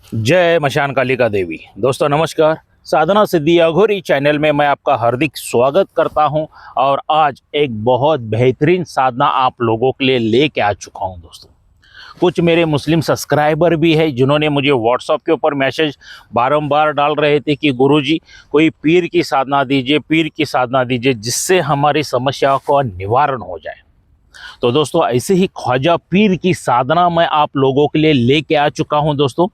जय मशान कालिका देवी। दोस्तों नमस्कार। साधना सिद्धि अघोरी चैनल में मैं आपका हार्दिक स्वागत करता हूं और आज एक बहुत बेहतरीन साधना आप लोगों के लिए लेके आ चुका हूं। दोस्तों कुछ मेरे मुस्लिम सब्सक्राइबर भी है जिन्होंने मुझे व्हाट्सएप के ऊपर मैसेज बारंबार डाल रहे थे कि गुरुजी कोई पीर की साधना दीजिए, पीर की साधना दीजिए जिससे हमारी समस्याओं का निवारण हो जाए। तो दोस्तों ऐसे ही ख्वाजा पीर की साधना मैं आप लोगों के लिए लेके आ चुका हूं। दोस्तों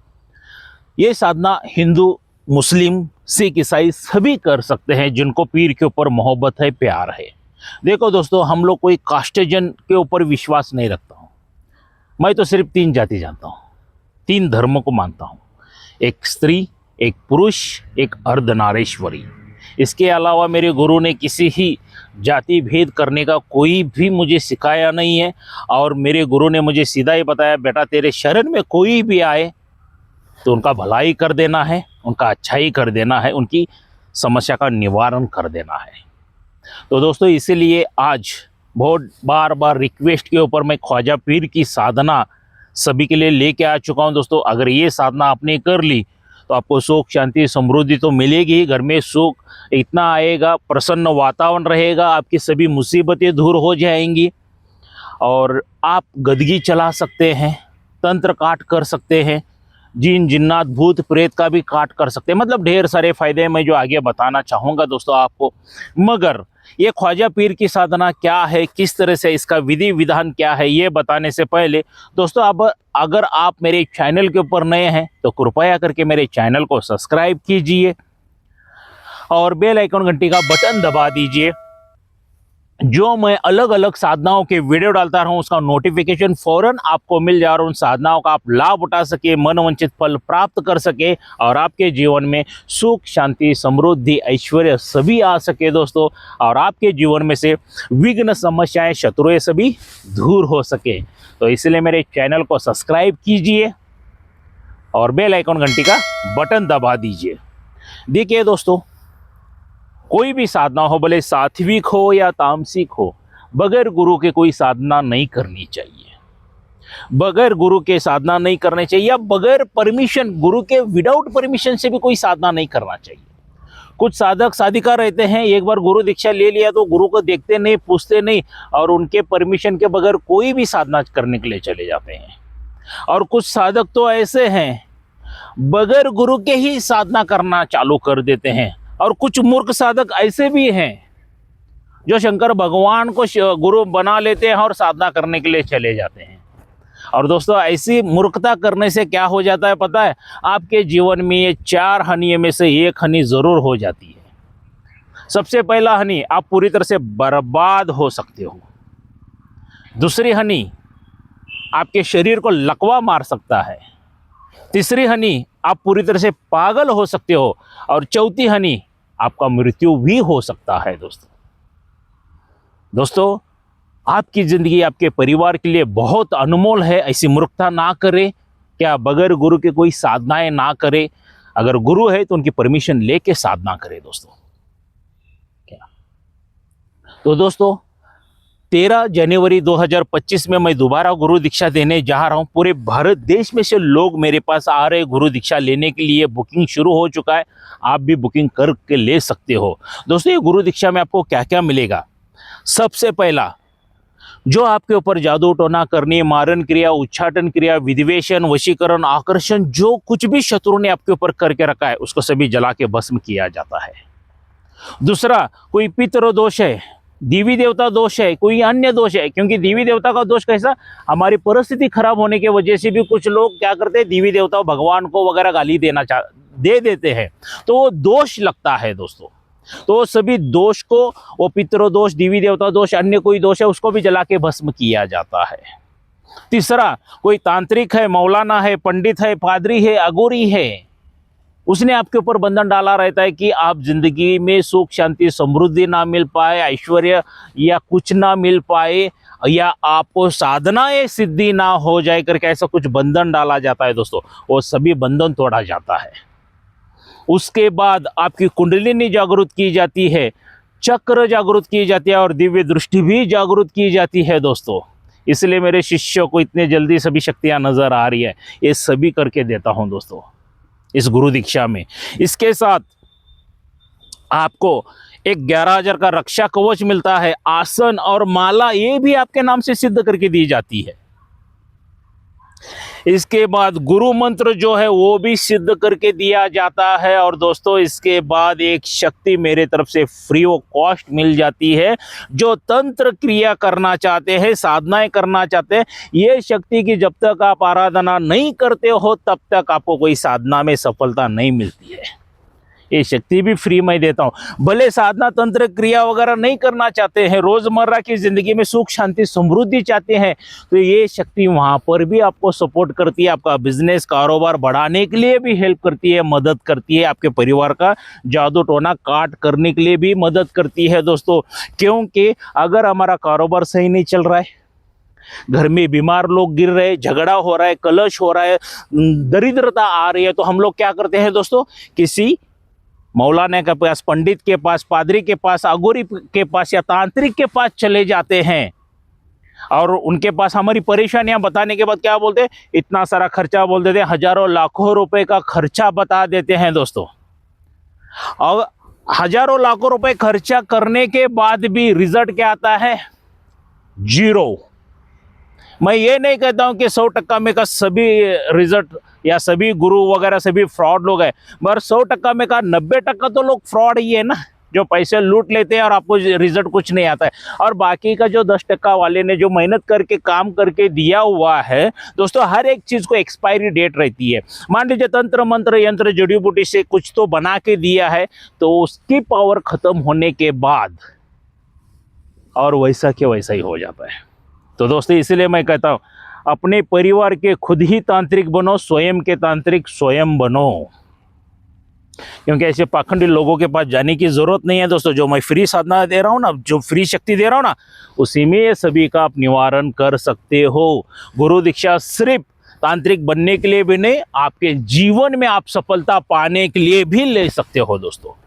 ये साधना हिंदू, मुस्लिम, सिख, ईसाई सभी कर सकते हैं जिनको पीर के ऊपर मोहब्बत है, प्यार है। देखो दोस्तों, हम लोग कोई कास्टजन के ऊपर विश्वास नहीं रखता हूँ। मैं तो सिर्फ 3 जाति जानता हूँ, 3 धर्मों को मानता हूँ। एक स्त्री, एक पुरुष, एक अर्धनारीश्वरी। इसके अलावा मेरे गुरु ने किसी ही जाति भेद करने का कोई भी मुझे सिखाया नहीं है। और मेरे गुरु ने मुझे सीधा ही बताया, बेटा तेरे शरण में कोई भी आए तो उनका भलाई कर देना है, उनका अच्छाई कर देना है, उनकी समस्या का निवारण कर देना है। तो दोस्तों इसीलिए आज बहुत बार बार रिक्वेस्ट के ऊपर मैं ख्वाजा पीर की साधना सभी के लिए लेके आ चुका हूं। दोस्तों अगर ये साधना आपने कर ली तो आपको सुख, शांति, समृद्धि तो मिलेगी ही। घर में सुख इतना आएगा, प्रसन्न वातावरण रहेगा, आपकी सभी मुसीबतें दूर हो जाएंगी और आप गदगी चला सकते हैं, तंत्र काट कर सकते हैं, जिन जिन्नात भूत प्रेत का भी काट कर सकते हैं। मतलब ढेर सारे फायदे मैं जो आगे बताना चाहूँगा दोस्तों आपको। मगर ये ख्वाजा पीर की साधना क्या है, किस तरह से इसका विधि विधान क्या है, ये बताने से पहले दोस्तों अब अगर आप मेरे चैनल के ऊपर नए हैं तो कृपया करके मेरे चैनल को सब्सक्राइब कीजिए और बेल आइकन घंटी का बटन दबा दीजिए। जो मैं अलग अलग साधनाओं के वीडियो डालता रहूं उसका नोटिफिकेशन फौरन आपको मिल जाए और उन साधनाओं का आप लाभ उठा सके, मनवांछित फल प्राप्त कर सके और आपके जीवन में सुख, शांति, समृद्धि, ऐश्वर्य सभी आ सके दोस्तों। और आपके जीवन में से विघ्न, समस्याएं, शत्रुएं सभी दूर हो सके। तो इसलिए मेरे चैनल को सब्सक्राइब कीजिए और बेल आइकन घंटी का बटन दबा दीजिए। देखिए दोस्तों, कोई भी साधना हो, भले सात्विक हो या तामसिक हो, बगैर गुरु के कोई साधना नहीं करनी चाहिए। बगैर गुरु के साधना नहीं करनी चाहिए या बगैर परमिशन, गुरु के विदाउट परमिशन से भी कोई साधना नहीं करना चाहिए। कुछ साधक साधिका रहते हैं, एक बार गुरु दीक्षा ले लिया तो गुरु को देखते नहीं, पूछते नहीं और उनके परमिशन के बगैर कोई भी साधना करने के लिए चले जाते हैं। और कुछ साधक तो ऐसे हैं बगैर गुरु के ही साधना करना चालू कर देते हैं। और कुछ मूर्ख साधक ऐसे भी हैं जो शंकर भगवान को गुरु बना लेते हैं और साधना करने के लिए चले जाते हैं। और दोस्तों ऐसी मूर्खता करने से क्या हो जाता है पता है? आपके जीवन में ये 4 हानि में से 1 हानि जरूर हो जाती है। सबसे पहला हानि, आप पूरी तरह से बर्बाद हो सकते हो। दूसरी हानि, आपके शरीर को लकवा मार सकता है। तीसरी हानि, आप पूरी तरह से पागल हो सकते हो। और चौथी हानि, आपका मृत्यु भी हो सकता है। दोस्तों आपकी जिंदगी आपके परिवार के लिए बहुत अनमोल है। ऐसी मूर्खता ना करें। क्या बगैर गुरु के कोई साधनाएं ना करें। अगर गुरु है तो उनकी परमिशन लेके साधना करें दोस्तों। क्या तो दोस्तों 13 जनवरी 2025 में मैं दोबारा गुरु दीक्षा देने जा रहा हूं। पूरे भारत देश में से लोग मेरे पास आ रहे गुरु दीक्षा लेने के लिए। बुकिंग शुरू हो चुका है, आप भी बुकिंग करके ले सकते हो। दोस्तों ये गुरु दीक्षा में आपको क्या क्या मिलेगा? सबसे पहला, जो आपके ऊपर जादू टोना करनी, मारण क्रिया, उच्चाटन क्रिया, विधिवेशन, वशीकरण, आकर्षण, जो कुछ भी शत्रु ने आपके ऊपर करके रखा है उसको सभी जला के भस्म किया जाता है। दूसरा, कोई पितृ दोष है, देवी देवता दोष है, कोई अन्य दोष है। क्योंकि देवी देवता का दोष कैसा, हमारी परिस्थिति खराब होने की वजह से भी कुछ लोग क्या करते हैं, देवी देवता भगवान को वगैरह गाली दे देते हैं, तो वो दोष लगता है दोस्तों। तो सभी दोष को, वो पितृ दोष, देवी देवता दोष, अन्य कोई दोष है, उसको भी जला के भस्म किया जाता है। तीसरा, कोई तांत्रिक है, मौलाना है, पंडित है, पादरी है, अघोरी है, उसने आपके ऊपर बंधन डाला रहता है कि आप जिंदगी में सुख, शांति, समृद्धि ना मिल पाए, ऐश्वर्य या कुछ ना मिल पाए, या आपको साधनाएं सिद्धि ना हो जाए करके ऐसा कुछ बंधन डाला जाता है दोस्तों। वो सभी बंधन तोड़ा जाता है। उसके बाद आपकी कुंडलिनी जागृत की जाती है, चक्र जागृत की जाती है और दिव्य दृष्टि भी जागृत की जाती है दोस्तों। इसलिए मेरे शिष्यों को इतने जल्दी सभी शक्तियां नजर आ रही है, ये सभी करके देता हूं दोस्तों। इस गुरु दीक्षा में। इसके साथ आपको एक 11,000 का रक्षा कवच मिलता है, आसन और माला ये भी आपके नाम से सिद्ध करके दी जाती है। इसके बाद गुरु मंत्र जो है वो भी सिद्ध करके दिया जाता है। और दोस्तों इसके बाद एक शक्ति मेरे तरफ से फ्री ऑफ कॉस्ट मिल जाती है। जो तंत्र क्रिया करना चाहते हैं, साधनाएं करना चाहते हैं, ये शक्ति की जब तक आप आराधना नहीं करते हो तब तक आपको कोई साधना में सफलता नहीं मिलती है। ये शक्ति भी फ्री में देता हूँ। भले साधना तंत्र क्रिया वगैरह नहीं करना चाहते हैं, रोजमर्रा की जिंदगी में सुख शांति समृद्धि चाहते हैं, तो ये शक्ति वहाँ पर भी आपको सपोर्ट करती है। आपका बिजनेस कारोबार बढ़ाने के लिए भी हेल्प करती है, मदद करती है। आपके परिवार का जादू टोना काट करने के लिए भी मदद करती है दोस्तों। क्योंकि अगर हमारा कारोबार सही नहीं चल रहा है, घर में बीमार लोग गिर रहे, झगड़ा हो रहा है, कलश हो रहा है, दरिद्रता आ रही है, तो हम लोग क्या करते हैं दोस्तों, किसी मौलाना के पास, पंडित के पास, पादरी के पास, अघोरी के पास या तांत्रिक के पास चले जाते हैं। और उनके पास हमारी परेशानियां बताने के बाद क्या बोलते हैं, इतना सारा खर्चा बोल देते हैं, हजारों लाखों रुपए का खर्चा बता देते हैं दोस्तों। और हजारों लाखों रुपए खर्चा करने के बाद भी रिजल्ट क्या आता है, 0। मैं ये नहीं कहता हूं कि 100% में का सभी रिजल्ट या सभी गुरु वगैरह सभी फ्रॉड लोग हैं, मगर 100% में का 90% तो लोग फ्रॉड ही है ना, जो पैसे लूट लेते हैं और आपको रिजल्ट कुछ नहीं आता है। और बाकी का जो 10% वाले ने जो मेहनत करके काम करके दिया हुआ है दोस्तों, हर एक चीज़ को एक्सपायरी डेट रहती है। मान लीजिए तंत्र मंत्र यंत्र जड़ी बूटी से कुछ तो बना के दिया है, तो उसकी पावर खत्म होने के बाद और वैसा के वैसा ही हो जाता है। तो दोस्तों इसलिए मैं कहता हूँ, अपने परिवार के खुद ही तांत्रिक बनो, स्वयं के तांत्रिक स्वयं बनो। क्योंकि ऐसे पाखंडी लोगों के पास जाने की जरूरत नहीं है दोस्तों। जो मैं फ्री साधना दे रहा हूँ ना, जो फ्री शक्ति दे रहा हूँ ना, उसी में ये सभी का आप निवारण कर सकते हो। गुरु दीक्षा सिर्फ तांत्रिक बनने के लिए भी नहीं, आपके जीवन में आप सफलता पाने के लिए भी ले सकते हो दोस्तों।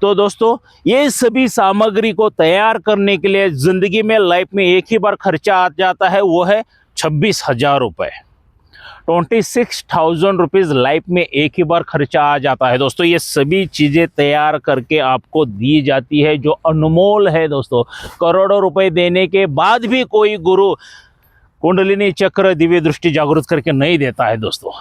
तो दोस्तों ये सभी सामग्री को तैयार करने के लिए जिंदगी में लाइफ में एक ही बार खर्चा आ जाता है, वो है 26,000 रुपये। 26,000 रुपीज़ लाइफ में एक ही बार खर्चा आ जाता है दोस्तों। ये सभी चीज़ें तैयार करके आपको दी जाती है, जो अनमोल है दोस्तों। करोड़ों रुपए देने के बाद भी कोई गुरु कुंडलिनी चक्र दिव्य दृष्टि जागृत करके नहीं देता है दोस्तों।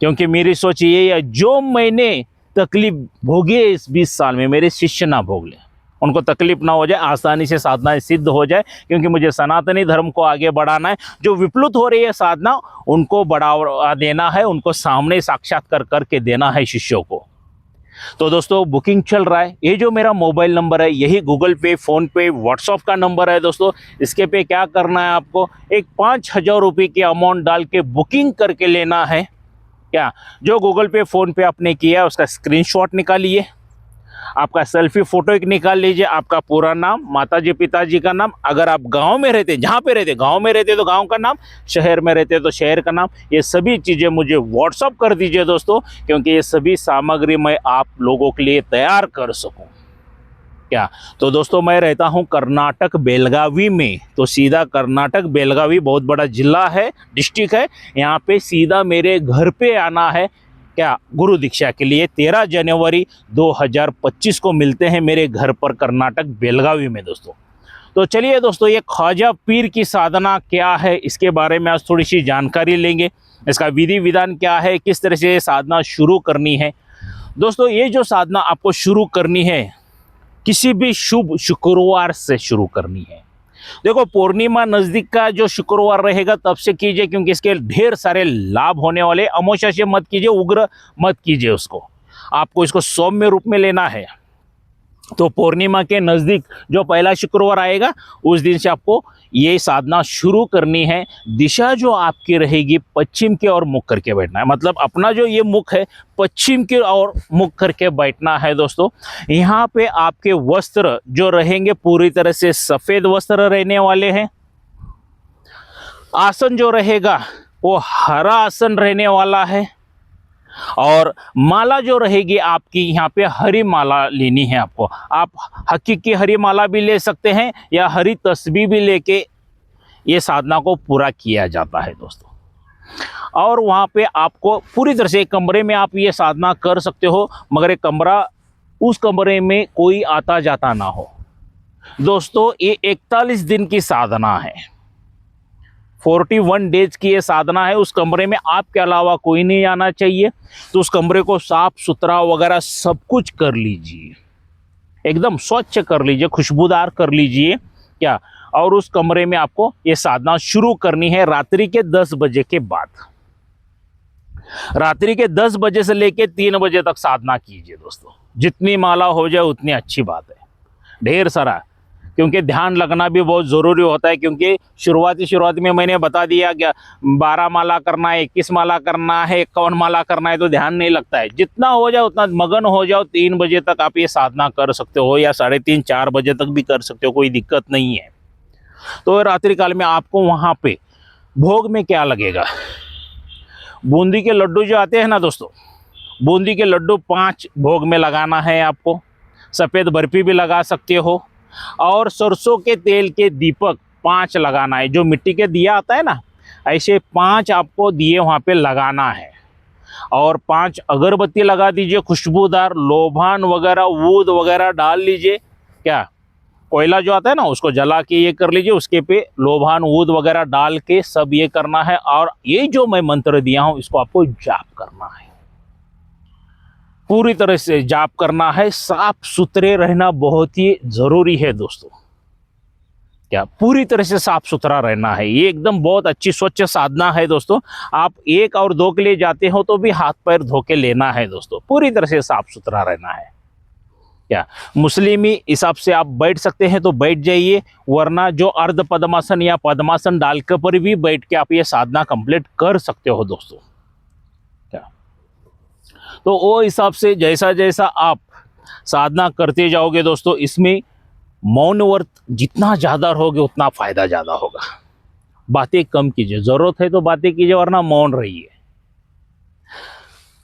क्योंकि मेरी सोच ये है, जो मैंने तकलीफ भोगी है इस 20 साल में, मेरे शिष्य ना भोग ले, उनको तकलीफ ना हो जाए, आसानी से साधनाएं सिद्ध हो जाए। क्योंकि मुझे सनातनी धर्म को आगे बढ़ाना है। जो विप्लुत हो रही है साधना, उनको बढ़ावा देना है, उनको सामने साक्षात्कार करके देना है शिष्यों को। तो दोस्तों बुकिंग चल रहा है। ये जो मेरा मोबाइल नंबर है, यही गूगल पे, फ़ोन पे, व्हाट्सअप का नंबर है दोस्तों। इसके पे क्या करना है, आपको एक 5,000 रुपये की अमाउंट डाल के बुकिंग करके लेना है। क्या जो गूगल पे फ़ोन पे आपने किया है उसका स्क्रीनशॉट निकालिए, आपका सेल्फी फ़ोटो एक निकाल लीजिए, आपका पूरा नाम, माताजी पिताजी का नाम, अगर आप गांव में रहते, जहाँ पे रहते, गांव में रहते तो गांव का नाम, शहर में रहते तो शहर का नाम, ये सभी चीज़ें मुझे व्हाट्सअप कर दीजिए दोस्तों। क्योंकि ये सभी सामग्री मैं आप लोगों के लिए तैयार कर सकूँ। क्या तो दोस्तों मैं रहता हूँ कर्नाटक बेलगावी में, तो सीधा कर्नाटक बेलगावी बहुत बड़ा जिला है, डिस्ट्रिक्ट है। यहाँ पे सीधा मेरे घर पे आना है। क्या गुरु दीक्षा के लिए 13 जनवरी 2025 को मिलते हैं मेरे घर पर कर्नाटक बेलगावी में दोस्तों। तो चलिए दोस्तों, ये ख्वाजा पीर की साधना क्या है इसके बारे में आज थोड़ी सी जानकारी लेंगे। इसका विधि विधान क्या है, किस तरह से साधना शुरू करनी है दोस्तों। ये जो साधना आपको शुरू करनी है, किसी भी शुभ शुक्रवार से शुरू करनी है। देखो पूर्णिमा नज़दीक का जो शुक्रवार रहेगा तब से कीजिए, क्योंकि इसके ढेर सारे लाभ होने वाले। अमावस्या से मत कीजिए, उग्र मत कीजिए उसको, आपको इसको सौम्य रूप में लेना है। तो पूर्णिमा के नज़दीक जो पहला शुक्रवार आएगा उस दिन से आपको ये साधना शुरू करनी है। दिशा जो आपकी रहेगी पश्चिम की ओर मुख करके बैठना है, मतलब अपना जो ये मुख है पश्चिम की ओर मुख करके बैठना है दोस्तों। यहाँ पे आपके वस्त्र जो रहेंगे पूरी तरह से सफ़ेद वस्त्र रहने वाले हैं। आसन जो रहेगा वो हरा आसन रहने वाला है। और माला जो रहेगी आपकी, यहाँ पे हरी माला लेनी है आपको। आप हकीकी हरी माला भी ले सकते हैं या हरी तस्बीह भी लेके ये साधना को पूरा किया जाता है दोस्तों। और वहाँ पे आपको पूरी तरह से एक कमरे में आप ये साधना कर सकते हो, मगर एक कमरा, उस कमरे में कोई आता जाता ना हो। दोस्तों ये 41 दिन की साधना है, 41 डेज की ये साधना है। उस कमरे में आपके अलावा कोई नहीं आना चाहिए। तो उस कमरे को साफ सुथरा वगैरह सब कुछ कर लीजिए, एकदम स्वच्छ कर लीजिए, खुशबूदार कर लीजिए क्या। और उस कमरे में आपको ये साधना शुरू करनी है रात्रि के 10 बजे के बाद। रात्रि के 10 बजे से लेके 3 बजे तक साधना कीजिए दोस्तों। जितनी माला हो जाए उतनी अच्छी बात है, ढेर सारा, क्योंकि ध्यान लगना भी बहुत ज़रूरी होता है। क्योंकि शुरुआत में मैंने बता दिया क्या 12 माला करना है, 21 माला करना है, 51 माला करना है, तो ध्यान नहीं लगता है। जितना हो जाए उतना मगन हो जाओ। 3 बजे तक आप ये साधना कर सकते हो, या 3:30-4 बजे तक भी कर सकते हो, कोई दिक्कत नहीं है। तो रात्रि काल में आपको वहाँ पे भोग में क्या लगेगा, बूंदी के लड्डू जो आते हैं ना दोस्तों, बूंदी के लड्डू 5 भोग में लगाना है आपको। सफ़ेद बर्फी भी लगा सकते हो, और सरसों के तेल के दीपक 5 लगाना है। जो मिट्टी के दिया आता है ना, ऐसे 5 आपको दिए वहाँ पे लगाना है। और 5 अगरबत्ती लगा दीजिए खुशबूदार, लोभान वगैरह, ऊद वगैरह डाल लीजिए क्या। कोयला जो आता है ना उसको जला के ये कर लीजिए, उसके पे लोभान ऊद वगैरह डाल के सब ये करना है। और ये जो मैं मंत्र दिया हूँ इसको आपको जाप करना है, पूरी तरह से जाप करना है। साफ सुथरे रहना बहुत ही जरूरी है दोस्तों क्या, पूरी तरह से साफ सुथरा रहना है। ये एकदम बहुत अच्छी स्वच्छ साधना है दोस्तों। आप 1 और 2 के लिए जाते हो तो भी हाथ पैर धो के लेना है दोस्तों, पूरी तरह से साफ सुथरा रहना है क्या। मुस्लिमी हिसाब से आप बैठ सकते हैं तो बैठ जाइए, वरना जो अर्ध पद्मासन या पद्मासन डाल के पर भी बैठ के आप ये साधना कंप्लीट कर सकते हो दोस्तों क्या। तो वो हिसाब से जैसा जैसा आप साधना करते जाओगे दोस्तों, इसमें मौन व्रत जितना ज़्यादा रहोगे उतना फ़ायदा ज़्यादा होगा। बातें कम कीजिए, ज़रूरत है तो बातें कीजिए, वरना मौन रहिए।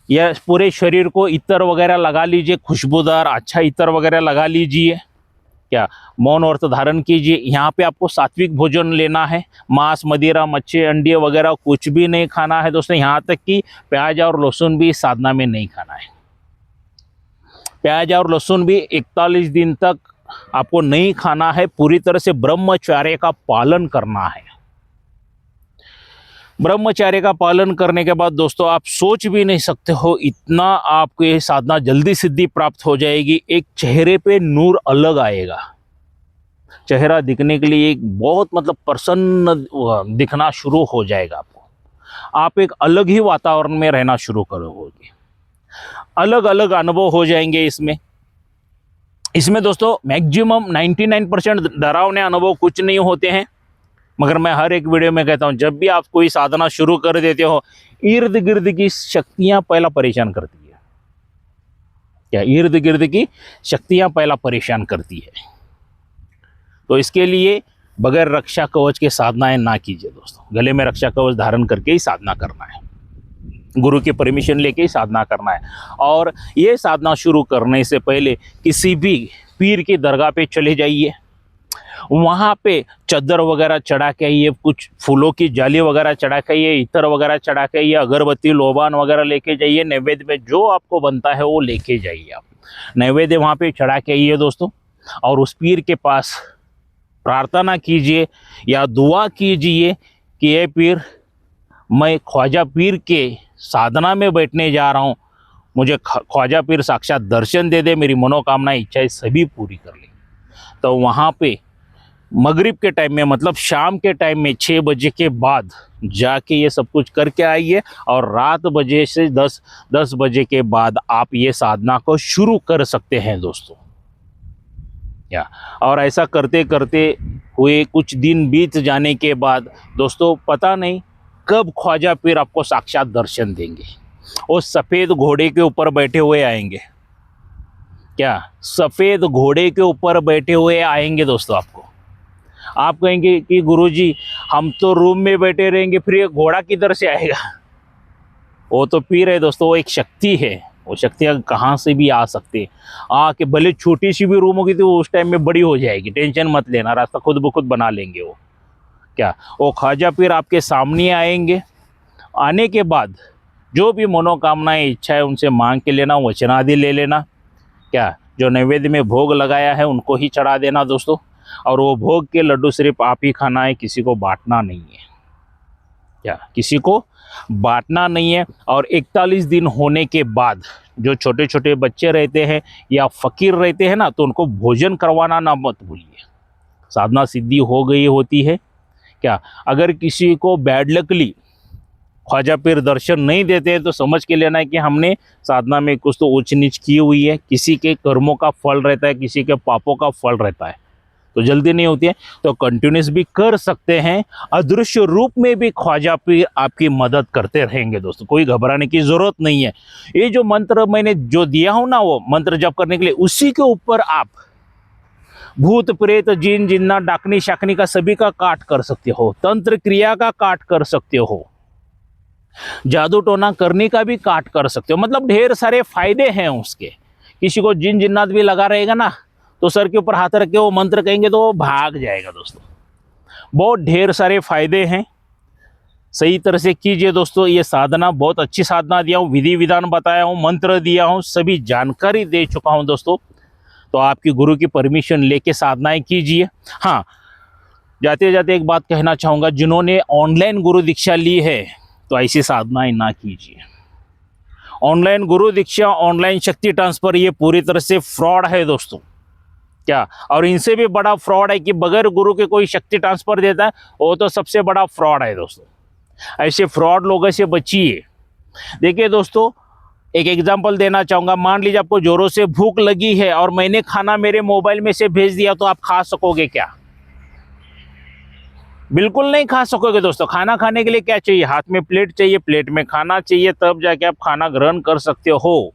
या पूरे शरीर को इत्र वगैरह लगा लीजिए, खुशबूदार अच्छा इत्र वगैरह लगा लीजिए क्या। मौन व्रत धारण कीजिए। यहाँ पे आपको सात्विक भोजन लेना है, मांस मदिरा मच्छी अंडे वगैरह कुछ भी नहीं खाना है दोस्तों। यहाँ तक कि प्याज और लहसुन भी साधना में नहीं खाना है। प्याज और लहसुन भी 41 दिन तक आपको नहीं खाना है। पूरी तरह से ब्रह्मचर्य का पालन करना है। ब्रह्मचर्य का पालन करने के बाद दोस्तों आप सोच भी नहीं सकते हो इतना आपको ये साधना जल्दी सिद्धि प्राप्त हो जाएगी। एक चेहरे पे नूर अलग आएगा, चेहरा दिखने के लिए एक बहुत मतलब प्रसन्न दिखना शुरू हो जाएगा आपको। आप एक अलग ही वातावरण में रहना शुरू करोगे, अलग अलग अनुभव हो जाएंगे। इसमें दोस्तों मैक्सिमम 99% डरावने अनुभव कुछ नहीं होते हैं। मगर मैं हर एक वीडियो में कहता हूं, जब भी आप कोई साधना शुरू कर देते हो, इर्द गिर्द की शक्तियां पहला परेशान करती है क्या, इर्द गिर्द की शक्तियां पहला परेशान करती है। तो इसके लिए बगैर रक्षा कवच के साधनाएं ना कीजिए दोस्तों। गले में रक्षा कवच धारण करके ही साधना करना है, गुरु की परमिशन लेके ही साधना करना है। और ये साधना शुरू करने से पहले किसी भी पीर की दरगाह पे चले जाइए, वहाँ पे चद्दर वगैरह चढ़ा के आइए, कुछ फूलों की जाली वगैरह चढ़ा के आइए, इत्र वगैरह चढ़ा के आइए, अगरबत्ती लोबान वगैरह लेके जाइए। नैवेद्य में जो आपको बनता है वो लेके जाइए। आप नैवेद्य वहाँ पे चढ़ा के आइए दोस्तों, और उस पीर के पास प्रार्थना कीजिए या दुआ कीजिए कि ये पीर, मैं ख्वाजा पीर के साधना में बैठने जा रहा हूँ, मुझे ख्वाजा पीर साक्षात दर्शन दे दे, मेरी मनोकामना इच्छाएं सभी पूरी कर ले। तो वहाँ पे मगरिब के टाइम में, मतलब शाम के टाइम में 6 बजे के बाद जाके ये सब कुछ करके आइए, और रात बजे से 10 बजे के बाद आप ये साधना को शुरू कर सकते हैं दोस्तों या। और ऐसा करते करते हुए कुछ दिन बीत जाने के बाद दोस्तों, पता नहीं कब ख्वाजा पीर आपको साक्षात दर्शन देंगे। वो सफ़ेद घोड़े के ऊपर बैठे हुए आएंगे क्या, सफ़ेद घोड़े के ऊपर बैठे हुए आएंगे दोस्तों आपको। आप कहेंगे कि गुरुजी हम तो रूम में बैठे रहेंगे, फिर ये घोड़ा किधर से आएगा। वो तो पीर है दोस्तों, वो एक शक्ति है। वो शक्तियाँ कहाँ से भी आ सकती है, आके भले छोटी सी भी रूम होगी तो उस टाइम में बड़ी हो जाएगी। टेंशन मत लेना, रास्ता खुद ब खुद बना लेंगे वो क्या। वो ख्वाजा पीर आपके सामने आएंगे आने के बाद जो भी मनोकामनाएं इच्छा है उनसे मांग के लेना, वचन आदि ले लेना। क्या जो नैवेद्य में भोग लगाया है उनको ही चढ़ा देना दोस्तों। और वो भोग के लड्डू सिर्फ आप ही खाना है, किसी को बांटना नहीं है। क्या किसी को बांटना नहीं है। और 41 दिन होने के बाद जो छोटे छोटे बच्चे रहते हैं या फकीर रहते हैं ना, तो उनको भोजन करवाना ना मत भूलिए। साधना सिद्धि हो गई होती है। क्या अगर किसी को बैड लकली ख्वाजा पीर दर्शन नहीं देते हैं तो समझ के लेना है कि हमने साधना में कुछ तो ऊंच नीच की हुई है। किसी के कर्मों का फल रहता है, किसी के पापों का फल रहता है, तो जल्दी नहीं होती है। तो कंटिन्यूस भी कर सकते हैं। अदृश्य रूप में भी ख्वाजा पीर आपकी मदद करते रहेंगे दोस्तों, कोई घबराने की जरूरत नहीं है। ये जो मंत्र मैंने जो दिया हूं ना, वो मंत्र जप करने के लिए, उसी के ऊपर आप भूत प्रेत जिन जिन्ना डाकनी शाकनी का सभी का काट कर सकते हो, तंत्र क्रिया का काट कर सकते हो, जादू टोना करने का भी काट कर सकते हो। मतलब ढेर सारे फायदे हैं उसके। किसी को जिन जिन्नात भी लगा रहेगा ना, तो सर के ऊपर हाथ रख के वो मंत्र कहेंगे तो वो भाग जाएगा दोस्तों। बहुत ढेर सारे फायदे हैं। सही तरह से कीजिए दोस्तों। ये साधना बहुत अच्छी साधना दिया हूँ, विधि विधान बताया हूँ, मंत्र दिया हूँ, सभी जानकारी दे चुका हूँ दोस्तों। तो आपकी गुरु की परमिशन लेके साधनाएं कीजिए। हाँ, जाते जाते एक बात कहना चाहूँगा, जिन्होंने ऑनलाइन गुरु दीक्षा ली है तो ऐसी साधनाएं ना कीजिए। ऑनलाइन गुरु दीक्षा, ऑनलाइन शक्ति ट्रांसफर, ये पूरी तरह से फ्रॉड है दोस्तों। क्या और इनसे भी बड़ा फ्रॉड है कि बगैर गुरु के कोई शक्ति ट्रांसफर देता है, वो तो सबसे बड़ा फ्रॉड है दोस्तों। ऐसे फ्रॉड लोगों से बचिए। देखिए दोस्तों, एक एग्जांपल देना चाहूँगा। मान लीजिए आपको जोरों से भूख लगी है और मैंने खाना मेरे मोबाइल में से भेज दिया, तो आप खा सकोगे क्या? बिल्कुल नहीं खा सकोगे दोस्तों। खाना खाने के लिए क्या चाहिए? हाथ में प्लेट चाहिए, प्लेट में खाना चाहिए, तब जाके आप खाना ग्रहण कर सकते हो।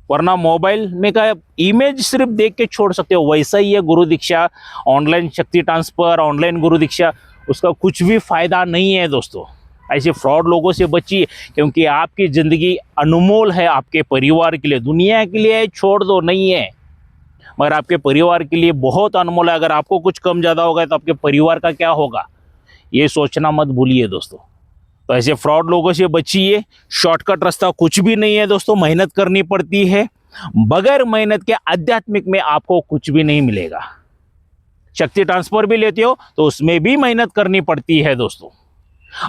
वरना मोबाइल में का इमेज सिर्फ देख के छोड़ सकते हो। वैसा ही है गुरु दीक्षा, ऑनलाइन शक्ति ट्रांसफर, ऑनलाइन गुरु दीक्षा, उसका कुछ भी फायदा नहीं है दोस्तों। ऐसे फ्रॉड लोगों से बचिए, क्योंकि आपकी ज़िंदगी अनमोल है। आपके परिवार के लिए, दुनिया के लिए छोड़ दो नहीं है, मगर आपके परिवार के लिए बहुत अनमोल है। अगर आपको कुछ कम ज़्यादा होगा तो आपके परिवार का क्या होगा, ये सोचना मत भूलिए दोस्तों। तो ऐसे फ्रॉड लोगों से बचिए। शॉर्टकट रास्ता कुछ भी नहीं है दोस्तों, मेहनत करनी पड़ती है। बगैर मेहनत के आध्यात्मिक में आपको कुछ भी नहीं मिलेगा। शक्ति ट्रांसफर भी लेते हो तो उसमें भी मेहनत करनी पड़ती है दोस्तों।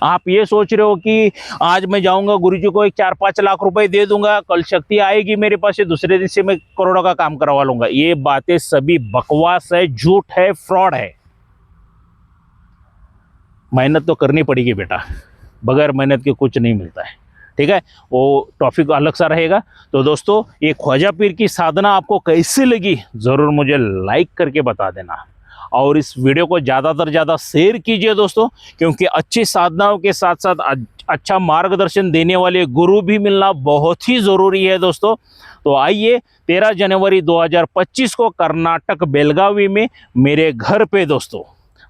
आप ये सोच रहे हो कि आज मैं जाऊंगा गुरुजी को एक 4-5 लाख रुपए दे दूंगा, कल शक्ति आएगी मेरे पास से, दूसरे दिन से मैं करोड़ों का काम करवा लूंगा। ये बातें सभी बकवास है, झूठ है, फ्रॉड है। मेहनत तो करनी पड़ेगी बेटा, बगैर मेहनत के कुछ नहीं मिलता है। ठीक है, वो टॉपिक अलग सा रहेगा। तो दोस्तों, ये ख्वाजा पीर की साधना आपको कैसी लगी ज़रूर मुझे लाइक करके बता देना, और इस वीडियो को ज़्यादातर ज़्यादा शेयर कीजिए दोस्तों, क्योंकि अच्छी साधनाओं के साथ साथ अच्छा मार्गदर्शन देने वाले गुरु भी मिलना बहुत ही ज़रूरी है दोस्तों। तो आइए 13 जनवरी 2025 को कर्नाटक बेलगावी में मेरे घर पे दोस्तों,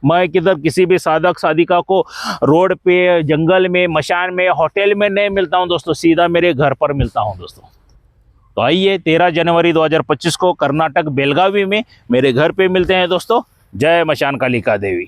मैं किधर किसी भी साधक साधिका को रोड पे, जंगल में, मशान में, होटल में नहीं मिलता हूं दोस्तों, सीधा मेरे घर पर मिलता हूं दोस्तों। तो आइए 13 जनवरी 2025 को कर्नाटक बेलगावी में मेरे घर पे मिलते हैं दोस्तों। जय मशान कालिका देवी।